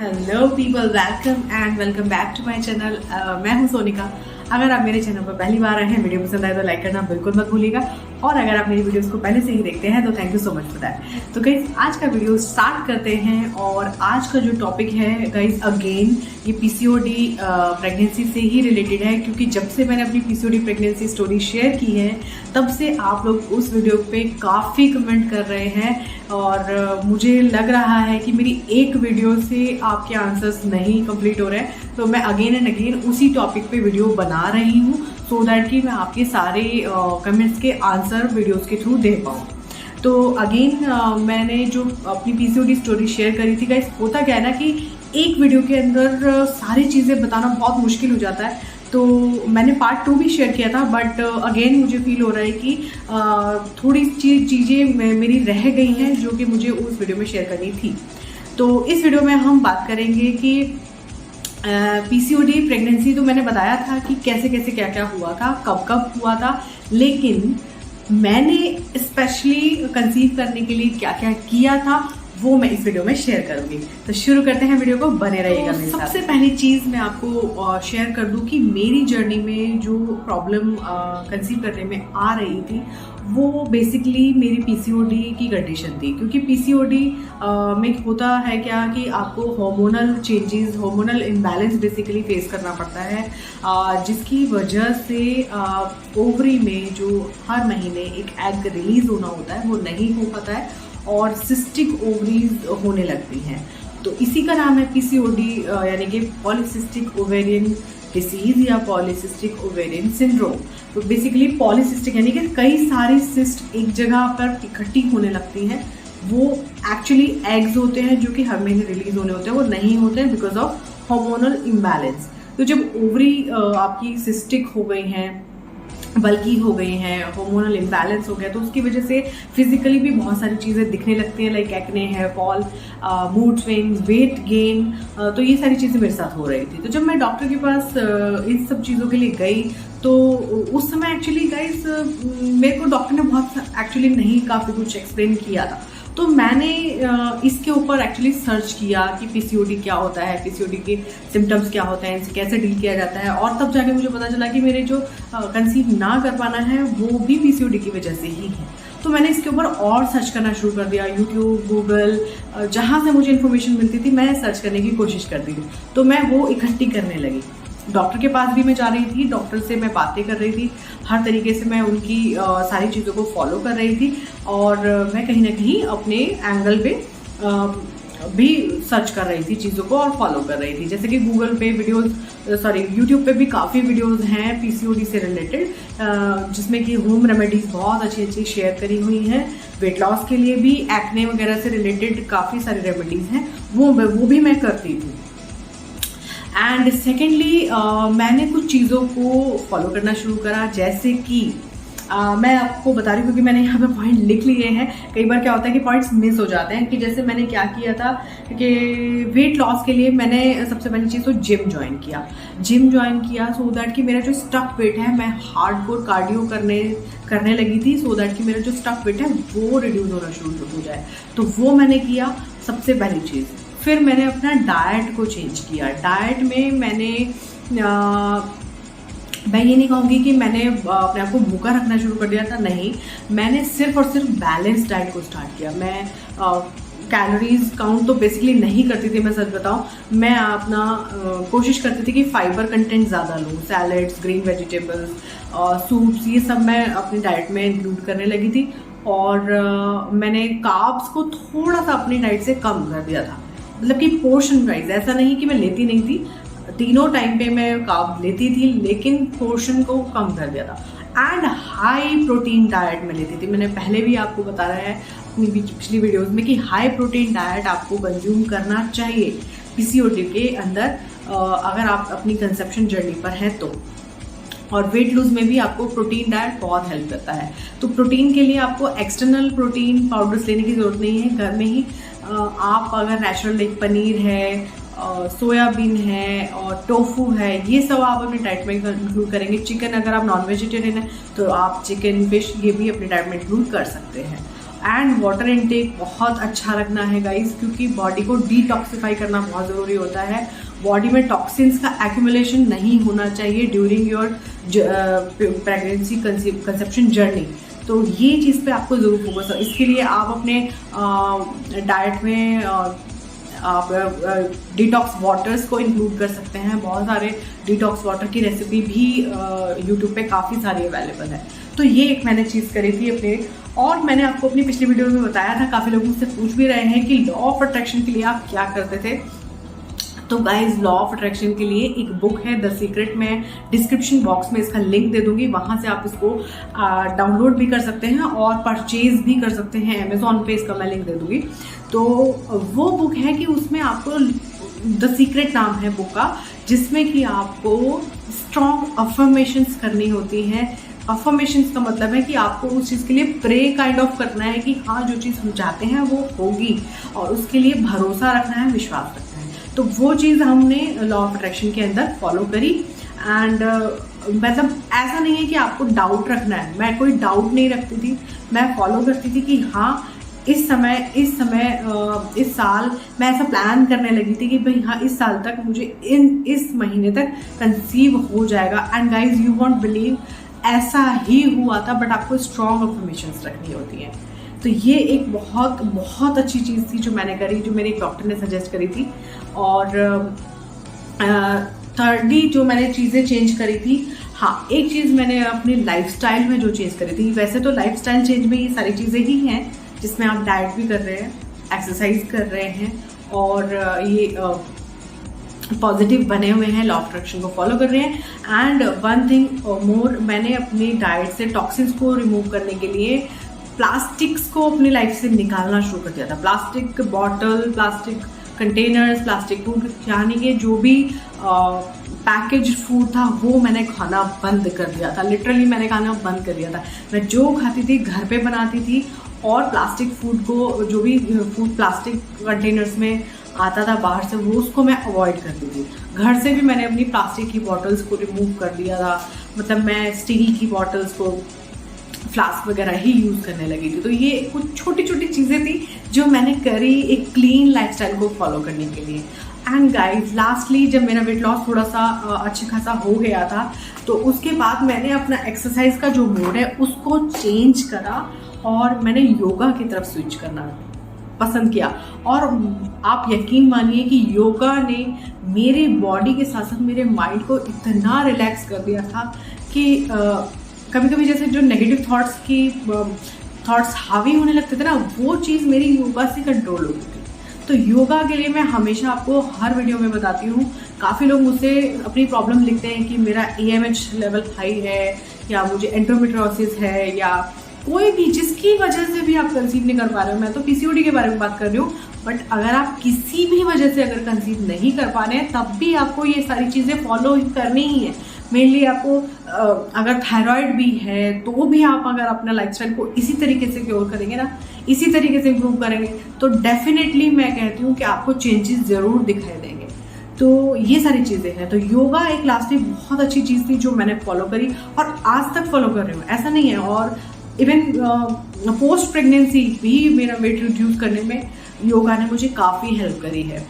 Hello people, welcome back to my channel. मैं हूं सोनिका। अगर आप मेरे चैनल पर पहली बार आए हैं, वीडियो पसंद आए तो लाइक करना बिल्कुल मत भूलिएगा। और अगर आप मेरी वीडियोस को पहले से ही देखते हैं तो thank you so much for that. तो गाइज आज का वीडियो स्टार्ट करते हैं। और आज का जो टॉपिक है गाइज, अगेन ये पीसीओडी प्रेगनेंसी से ही रिलेटेड है, क्योंकि जब से मैंने अपनी पीसीओडी प्रेगनेंसी स्टोरी शेयर की है तब से आप लोग उस वीडियो पे काफ़ी कमेंट कर रहे हैं। और मुझे लग रहा है कि मेरी एक वीडियो से आपके आंसर्स नहीं कंप्लीट हो रहे हैं, तो मैं अगेन एंड अगेन उसी टॉपिक पे वीडियो बना रही हूँ सो दैट कि मैं आपके सारे कमेंट्स के आंसर वीडियोस के थ्रू दे पाऊँ। तो अगेन मैंने जो अपनी पीसीओडी स्टोरी शेयर करी थी गाइस, होता क्या है ना कि एक वीडियो के अंदर सारी चीज़ें बताना बहुत मुश्किल हो जाता है। तो मैंने पार्ट 2 भी शेयर किया था, बट अगेन मुझे फील हो रहा है कि थोड़ी चीज़ें मेरी रह गई हैं जो कि मुझे उस वीडियो में शेयर करनी थी। तो इस वीडियो में हम बात करेंगे कि पीसीओडी प्रेगनेंसी तो मैंने बताया था कि कैसे कैसे क्या क्या हुआ था, कब कब हुआ था, लेकिन मैंने स्पेशली कंसीव करने के लिए क्या क्या किया था वो मैं इस वीडियो में शेयर करूंगी। तो शुरू करते हैं वीडियो को, बने रहिएगा मेरे साथ। सबसे पहली चीज़ मैं आपको शेयर कर दूं कि मेरी जर्नी में जो प्रॉब्लम कंसीव करने में आ रही थी वो बेसिकली मेरी पीसीओडी की कंडीशन थी। क्योंकि पीसीओडी में होता है क्या कि आपको hormonal changes, hormonal imbalance basically face करना पड़ता है, जिसकी वजह से ओवरी में जो हर महीने एक एग रिलीज होना होता है वो नहीं हो पाता है और सिस्टिक ओवरीज होने लगती हैं। तो इसी का नाम है पीसीओडी, यानी कि पॉलीसिस्टिक ओवेरियन डिसीज या पॉलीसिस्टिक ओवेरियन सिंड्रोम। तो बेसिकली पॉलीसिस्टिक यानी कि कई सारी सिस्ट एक जगह पर इकट्ठी होने लगती हैं। वो एक्चुअली एग्स होते हैं जो कि हर महीने रिलीज होने होते हैं, वो नहीं होते हैं बिकॉज ऑफ हार्मोनल इम्बैलेंस। तो जब ओवरी आपकी सिस्टिक हो गई हैं, बल्कि हो गई हैं, हार्मोनल इम्बैलेंस हो गया, तो उसकी वजह से फिजिकली भी बहुत सारी चीज़ें दिखने लगती हैं, like acne, hair fall, mood swings, weight gain. तो ये सारी चीज़ें मेरे साथ हो रही थी। तो जब मैं डॉक्टर के पास इन सब चीज़ों के लिए गई तो उस समय एक्चुअली गाइस मेरे को डॉक्टर ने बहुत एक्चुअली नहीं काफ़ी कुछ एक्सप्लेन किया था। तो मैंने इसके ऊपर एक्चुअली सर्च किया कि पीसीओडी क्या होता है, पीसीओडी के सिम्टम्स क्या होते हैं, इनसे कैसे डील किया जाता है। और तब जाके मुझे पता चला कि मेरे जो कंसीव ना कर पाना है वो भी पीसीओडी की वजह से ही है। तो मैंने इसके ऊपर और सर्च करना शुरू कर दिया, यूट्यूब, गूगल, जहाँ से मुझे इन्फॉर्मेशन मिलती थी मैं सर्च करने की कोशिश करती थी। तो मैं वो इकट्ठी करने लगी। डॉक्टर के पास भी मैं जा रही थी, डॉक्टर से मैं बातें कर रही थी, हर तरीके से मैं उनकी सारी चीज़ों को फॉलो कर रही थी। और मैं कहीं ना कहीं अपने एंगल पे भी सर्च कर रही थी चीज़ों को और फॉलो कर रही थी। जैसे कि गूगल पे यूट्यूब पे भी काफ़ी वीडियोस हैं पीसीओडी से रिलेटेड, जिसमें कि होम रेमेडीज़ बहुत अच्छी अच्छी शेयर करी हुई हैं। वेट लॉस के लिए भी, एक्ने वगैरह से रिलेटेड काफ़ी सारी रेमेडीज़ हैं, वो भी मैं करती थी। एंड सेकेंडली मैंने कुछ चीज़ों को फॉलो करना शुरू करा, जैसे कि मैं आपको बता रही हूँ क्योंकि मैंने यहाँ पे पॉइंट लिख लिए हैं। कई बार क्या होता है कि पॉइंट्स मिस हो जाते हैं। कि जैसे मैंने क्या किया था कि वेट लॉस के लिए मैंने सबसे पहली चीज़ तो जिम ज्वाइन किया सो दैट कि मेरा जो स्टक वेट है, मैं हार्डकोर कार्डियो करने लगी थी सो दैट कि मेरा जो स्टक वेट है वो रिड्यूस होना शुरू हो जाए। तो वो मैंने किया सबसे पहली चीज़। फिर मैंने अपना डाइट को चेंज किया। डाइट में मैं ये नहीं कहूँगी कि मैंने अपने आप को भूखा रखना शुरू कर दिया था, नहीं, मैंने सिर्फ और सिर्फ बैलेंस डाइट को स्टार्ट किया। मैं कैलोरीज काउंट तो बेसिकली नहीं करती थी, मैं सच बताऊँ। मैं अपना कोशिश करती थी कि फाइबर कंटेंट ज़्यादा लूँ, सैलड्स, ग्रीन वेजिटेबल्स, सूप्स, ये सब मैं अपनी डाइट में इंक्लूड करने लगी थी। और मैंने कार्ब्स को थोड़ा सा अपनी डाइट से कम कर दिया था, मतलब कि पोर्शन वाइज, ऐसा नहीं कि मैं लेती नहीं थी, तीनों टाइम पे मैं कार्ब लेती थी, लेकिन पोर्शन को कम कर दिया था। एंड हाई प्रोटीन डाइट में लेती थी। मैंने पहले भी आपको बताया है अपनी पिछली वीडियोस में कि हाई प्रोटीन डाइट आपको कंज्यूम करना चाहिए पीसीओडी के अंदर, अगर आप अपनी कंसेप्शन जर्नी पर हैं तो। और वेट लूज में भी आपको प्रोटीन डाइट बहुत हेल्प करता है। तो प्रोटीन के लिए आपको एक्सटर्नल प्रोटीन पाउडर्स लेने की ज़रूरत नहीं है, घर में ही आप अगर नेचुरल लाइक पनीर है, सोयाबीन है और टोफू है, ये सब आप अपनी डाइट में इंक्लूड करेंगे। चिकन, अगर आप नॉन वेजिटेरियन हैं तो आप चिकन, फिश, ये भी अपनी डाइट में इंक्लूड कर सकते हैं। एंड वाटर इनटेक बहुत अच्छा रखना है गाइस, क्योंकि बॉडी को डिटॉक्सिफाई करना बहुत ज़रूरी होता है। बॉडी में टॉक्सिन्स का एक्यूमुलेशन नहीं होना चाहिए during your pregnancy conception journey. तो ये चीज़ पे आपको ज़रूर फोकस है। इसके लिए आप अपने डाइट में आप डिटॉक्स वाटर्स को इंक्लूड कर सकते हैं। बहुत सारे डिटॉक्स वाटर की रेसिपी भी यूट्यूब पे काफ़ी सारी अवेलेबल है। तो ये एक मैंने चीज़ करी थी अपने, और मैंने आपको अपनी पिछली वीडियो में बताया था, काफ़ी लोग मुझसे पूछ भी रहे हैं कि लॉ ऑफ अट्रैक्शन के लिए आप क्या करते थे। तो गाइज, लॉ ऑफ अट्रैक्शन के लिए एक बुक है द सीक्रेट, मैं डिस्क्रिप्शन बॉक्स में इसका लिंक दे दूंगी, वहां से आप इसको डाउनलोड भी कर सकते हैं और परचेज भी कर सकते हैं। अमेजोन पे इसका मैं लिंक दे दूंगी। तो वो बुक है कि उसमें आपको द सीक्रेट नाम है बुक का, जिसमें कि आपको स्ट्रॉन्ग अफर्मेशंस करनी होती हैं। अफर्मेशंस का मतलब है कि आपको उस चीज़ के लिए प्रे काइंड ऑफ करना है कि हाँ, जो चीज़ हम चाहते हैं वो होगी, और उसके लिए भरोसा रखना है, विश्वास रखना है। तो वो चीज़ हमने लॉ ऑफ अट्रैक्शन के अंदर फॉलो करी। एंड मतलब ऐसा नहीं है कि आपको डाउट रखना है, मैं कोई डाउट नहीं रखती थी, मैं फॉलो करती थी कि हाँ, इस साल मैं ऐसा प्लान करने लगी थी कि भाई हाँ, इस साल तक मुझे इस महीने तक कंसीव हो जाएगा। And guys, you won't believe, ऐसा ही हुआ था। बट आपको स्ट्रॉन्ग अफर्मेशंस रखनी होती हैं। तो ये एक बहुत बहुत अच्छी चीज़ थी जो मैंने करी, जो मेरे एक डॉक्टर ने सजेस्ट करी थी। और थर्डली जो मैंने चीज़ें चेंज करी थी, हाँ, एक चीज़ मैंने अपनी लाइफस्टाइल में जो चेंज करी थी। वैसे तो लाइफस्टाइल चेंज में ये सारी चीज़ें ही हैं, जिसमें आप डाइट भी कर रहे हैं, एक्सरसाइज कर रहे हैं, और ये पॉजिटिव बने हुए हैं, लॉ ऑफ अट्रैक्शन को फॉलो कर रहे हैं। एंड वन थिंग मोर, मैंने अपनी डाइट से टॉक्सिन्स को रिमूव करने के लिए प्लास्टिक्स को अपनी लाइफ से निकालना शुरू कर दिया था। Plastic bottle, plastic containers, plastic food, यानी कि जो भी पैकेज फूड था वो मैंने खाना बंद कर दिया था। लिटरली मैंने खाना बंद कर दिया था। मैं जो खाती थी घर पे बनाती थी, और प्लास्टिक फूड को, जो भी फूड प्लास्टिक कंटेनर्स में आता था बाहर से, वो उसको मैं अवॉइड करती थी। घर से भी मैंने अपनी प्लास्टिक की बॉटल्स को रिमूव कर दिया था। मतलब मैं स्टील की बॉटल्स को, फ्लास्क वगैरह ही यूज़ करने लगी थी। तो ये कुछ छोटी छोटी चीज़ें थी जो मैंने करी एक क्लीन लाइफस्टाइल को फॉलो करने के लिए। एंड गाइज, लास्टली जब मेरा वेट लॉस थोड़ा सा अच्छा खासा हो गया था, तो उसके बाद मैंने अपना एक्सरसाइज का जो मोड है उसको चेंज करा, और मैंने योगा की तरफ स्विच करना पसंद किया। और आप यकीन मानिए कि योगा ने मेरे बॉडी के साथ साथ मेरे माइंड को इतना रिलैक्स कर दिया था कि कभी कभी जैसे जो नेगेटिव थॉट्स हावी होने लगते थे ना, वो चीज़ मेरी योगा से कंट्रोल हो गई थी। तो योगा के लिए मैं हमेशा आपको हर वीडियो में बताती हूँ। काफ़ी लोग मुझसे अपनी प्रॉब्लम लिखते हैं कि मेरा AMH लेवल हाई है, या मुझे एंडोमेट्रियोसिस है, या कोई भी जिसकी वजह से भी आप कंसीव नहीं कर पा रहे हो। मैं तो PCOD के बारे में बात कर रही हूँ, बट अगर आप किसी भी वजह से अगर कंसीव नहीं कर पा रहे हैं, तब भी आपको ये सारी चीज़ें फॉलो करनी ही है। मेनली आपको अगर थायराइड भी है, तो भी आप अगर अपना लाइफस्टाइल को इसी तरीके से क्योर करेंगे ना, इसी तरीके से इम्प्रूव करेंगे, तो डेफिनेटली मैं कहती हूँ कि आपको चेंजेस ज़रूर दिखाई देंगे। तो ये सारी चीज़ें हैं। तो योगा एक लास्ट में बहुत अच्छी चीज़ थी जो मैंने फॉलो करी, और आज तक फॉलो कर रही हूँ, ऐसा नहीं है। और इवन पोस्ट प्रेगनेंसी भी मेरा वेट रिड्यूस करने में योगा ने मुझे काफ़ी हेल्प करी है।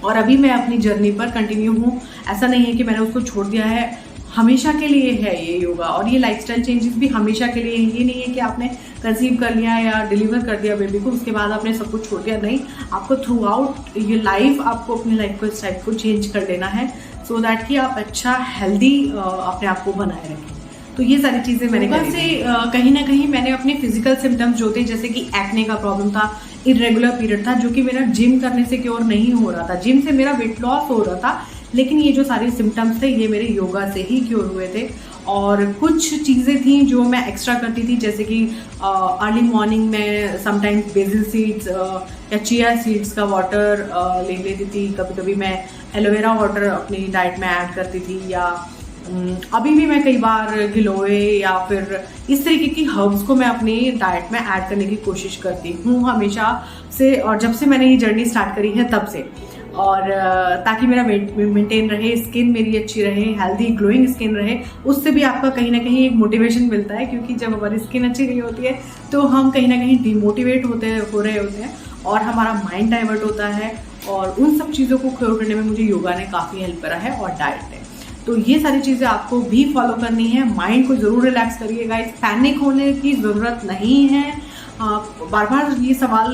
और अभी मैं अपनी जर्नी पर कंटिन्यू हूँ। ऐसा नहीं है कि मैंने उसको छोड़ दिया है, हमेशा के लिए है ये योगा। और ये लाइफस्टाइल चेंजेस भी हमेशा के लिए। ये नहीं है कि आपने कंसीव कर लिया या डिलीवर कर दिया बेबी को, उसके बाद आपने सब कुछ छोड़ दिया। नहीं, आपको थ्रू आउट ये लाइफ, आपको अपनी लाइफ को, स्टाइल को चेंज कर लेना है, सो दैट कि आप अच्छा हेल्दी अपने आप को बनाए रखें। तो ये सारी चीज़ें मैंने करी से कहीं ना कहीं मैंने अपने फिजिकल सिम्टम्स जो थे, जैसे कि एक्ने का प्रॉब्लम था, इरेगुलर पीरियड था, जो कि मेरा जिम करने से क्योर नहीं हो रहा था। जिम से मेरा वेट लॉस हो रहा था, लेकिन ये जो सारे सिम्टम्स थे ये मेरे योगा से ही क्योर हुए थे। और कुछ चीज़ें थी जो मैं एक्स्ट्रा करती थी, जैसे कि अर्ली मॉर्निंग में समटाइम्स बेसिल सीड्स या चिया सीड्स का वाटर ले लेती थी। कभी कभी मैं एलोवेरा वाटर अपनी डाइट में ऐड करती थी, या अभी भी मैं कई बार गिलोए या फिर इस तरीके की हर्ब्स को मैं अपनी डाइट में ऐड करने की कोशिश करती हूँ हमेशा से, और जब से मैंने ये जर्नी स्टार्ट करी है तब से। और ताकि मेरा मेंटेन रहे, स्किन मेरी अच्छी रहे, हेल्दी ग्लोइंग स्किन रहे। उससे भी आपका कहीं ना कहीं एक मोटिवेशन मिलता है, क्योंकि जब हमारी स्किन अच्छी नहीं होती है तो हम कहीं ना कहीं डिमोटिवेट हो रहे होते हैं और हमारा माइंड डाइवर्ट होता है। और उन सब चीज़ों को क्योर करने में मुझे योगा ने काफ़ी हेल्प करा है, और डाइट ने। तो ये सारी चीज़ें आपको भी फॉलो करनी है। माइंड को ज़रूर रिलैक्स करिएगा, पैनिक होने की ज़रूरत नहीं है। आप बार बार ये सवाल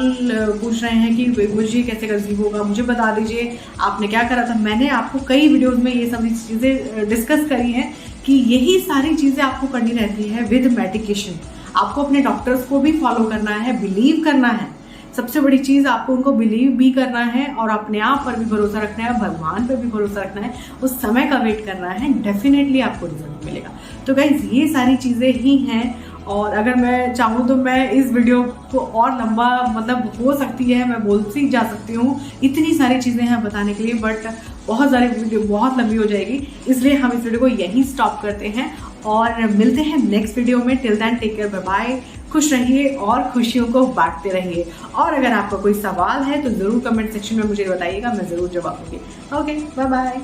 पूछ रहे हैं कि मुझे कैसे कंसीव होगा, मुझे बता दीजिए आपने क्या करा था। मैंने आपको कई वीडियोस में ये सभी चीज़ें डिस्कस करी हैं कि यही सारी चीज़ें आपको करनी रहती है विद मेडिकेशन। आपको अपने डॉक्टर्स को भी फॉलो करना है, बिलीव करना है। सबसे बड़ी चीज़ आपको उनको बिलीव भी करना है और अपने आप पर भी भरोसा रखना है, भगवान पर भी भरोसा रखना है, उस समय का वेट करना है। डेफिनेटली आपको रिजल्ट मिलेगा। तो गाइज ये सारी चीज़ें ही हैं। और अगर मैं चाहूँ तो मैं इस वीडियो को और लंबा मतलब हो सकती है, मैं बोलती जा सकती हूँ, इतनी सारी चीज़ें हैं बताने के लिए, बट बहुत सारी वीडियो बहुत लंबी हो जाएगी, इसलिए हम इस वीडियो को यहीं स्टॉप करते हैं और मिलते हैं नेक्स्ट वीडियो में। Till then take care, bye bye. खुश रहिए और खुशियों को बांटते रहिए। और अगर आपका कोई सवाल है तो ज़रूर कमेंट सेक्शन में मुझे बताइएगा, मैं ज़रूर जवाब दूंगी। Okay, bye bye.